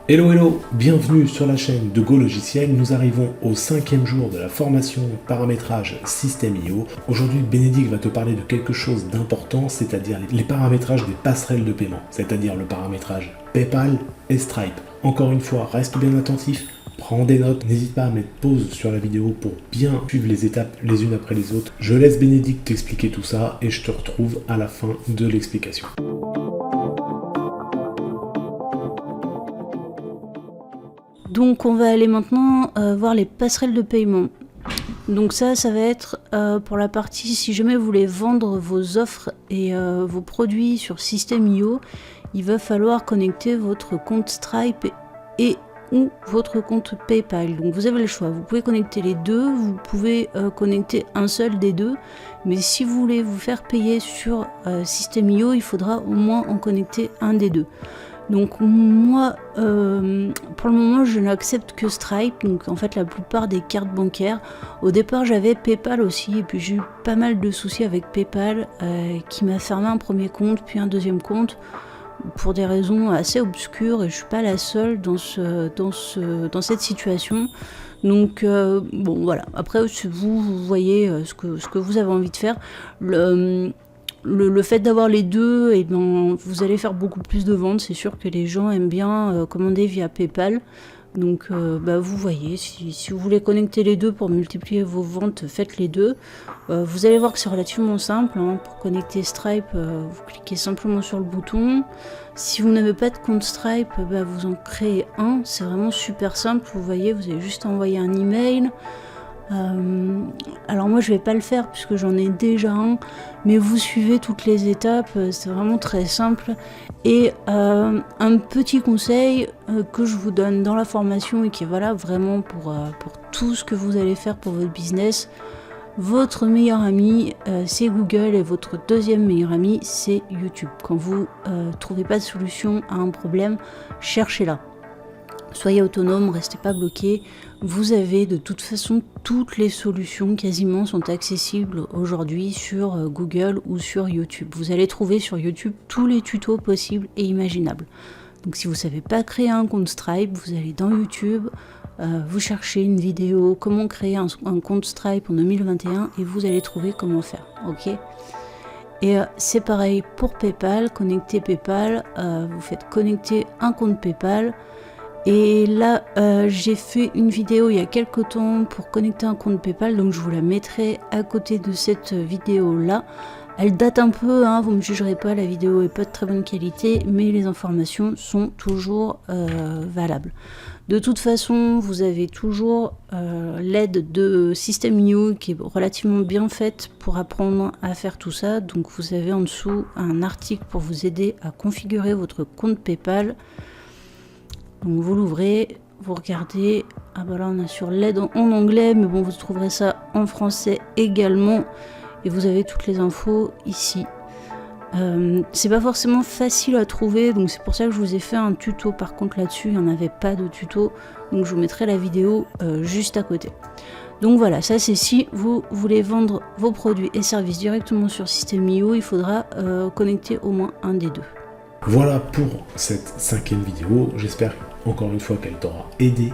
Hello hello, bienvenue sur la chaîne de Go Logiciel. Nous arrivons au 5e jour de la formation paramétrage System.io. Aujourd'hui, Bénédicte va te parler de quelque chose d'important, c'est-à-dire les paramétrages des passerelles de paiement, c'est-à-dire le paramétrage PayPal et Stripe. Encore une fois, reste bien attentif, prends des notes, n'hésite pas à mettre pause sur la vidéo pour bien suivre les étapes les unes après les autres. Je laisse Bénédicte t'expliquer tout ça et je te retrouve à la fin de l'explication. Donc on va aller maintenant voir les passerelles de paiement. Donc ça va être pour la partie, si jamais vous voulez vendre vos offres et vos produits sur System.io, il va falloir connecter votre compte Stripe et ou votre compte PayPal. Donc vous avez le choix, vous pouvez connecter les deux, vous pouvez connecter un seul des deux, mais si vous voulez vous faire payer sur System.io, il faudra au moins en connecter un des deux. Donc moi, pour le moment, je n'accepte que Stripe, donc en fait la plupart des cartes bancaires. Au départ, j'avais PayPal aussi, et puis j'ai eu pas mal de soucis avec PayPal, qui m'a fermé un premier compte, puis un deuxième compte, pour des raisons assez obscures, et je suis pas la seule dans cette situation. Donc bon voilà, après vous voyez ce que vous avez envie de faire. Le fait d'avoir les deux, et ben, vous allez faire beaucoup plus de ventes. C'est sûr que les gens aiment bien commander via PayPal. Donc vous voyez, si vous voulez connecter les deux pour multiplier vos ventes, faites les deux. Vous allez voir que c'est relativement simple. Pour connecter Stripe, vous cliquez simplement sur le bouton. Si vous n'avez pas de compte Stripe, vous en créez un. C'est vraiment super simple. Vous voyez, vous avez juste envoyé un email. Alors moi je vais pas le faire puisque j'en ai déjà un, mais vous suivez toutes les étapes, c'est vraiment très simple. Et un petit conseil que je vous donne dans la formation et qui est valable vraiment pour tout ce que vous allez faire pour votre business: votre meilleur ami c'est Google et votre deuxième meilleur ami c'est YouTube. Quand vous trouvez pas de solution à un problème, cherchez-la. Soyez autonome, restez pas bloqué. Vous avez de toute façon toutes les solutions quasiment sont accessibles aujourd'hui sur Google ou sur YouTube. Vous allez trouver sur YouTube tous les tutos possibles et imaginables. Donc si vous ne savez pas créer un compte Stripe, vous allez dans YouTube, vous cherchez une vidéo comment créer un compte Stripe en 2021 et vous allez trouver comment faire. Ok ? Et c'est pareil pour PayPal. Connecter PayPal, vous faites connecter un compte PayPal. Et là, j'ai fait une vidéo il y a quelques temps pour connecter un compte PayPal, donc je vous la mettrai à côté de cette vidéo-là. Elle date un peu, vous ne me jugerez pas, la vidéo est pas de très bonne qualité, mais les informations sont toujours valables. De toute façon, vous avez toujours l'aide de System.io qui est relativement bien faite pour apprendre à faire tout ça. Donc vous avez en dessous un article pour vous aider à configurer votre compte PayPal. Donc vous l'ouvrez, vous regardez, là on a sur l'aide en anglais, mais bon vous trouverez ça en français également, et vous avez toutes les infos ici. C'est pas forcément facile à trouver, donc c'est pour ça que je vous ai fait un tuto. Par contre là-dessus il n'y en avait pas de tuto, donc je vous mettrai la vidéo juste à côté. Donc voilà, ça c'est si vous voulez vendre vos produits et services directement sur System.io, il faudra connecter au moins un des deux. Voilà pour cette 5e vidéo, j'espère encore une fois qu'elle t'aura aidé.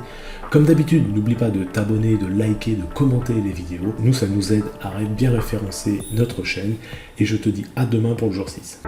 Comme d'habitude, n'oublie pas de t'abonner, de liker, de commenter les vidéos. Nous, ça nous aide à bien référencer notre chaîne. Et je te dis à demain pour le jour 6.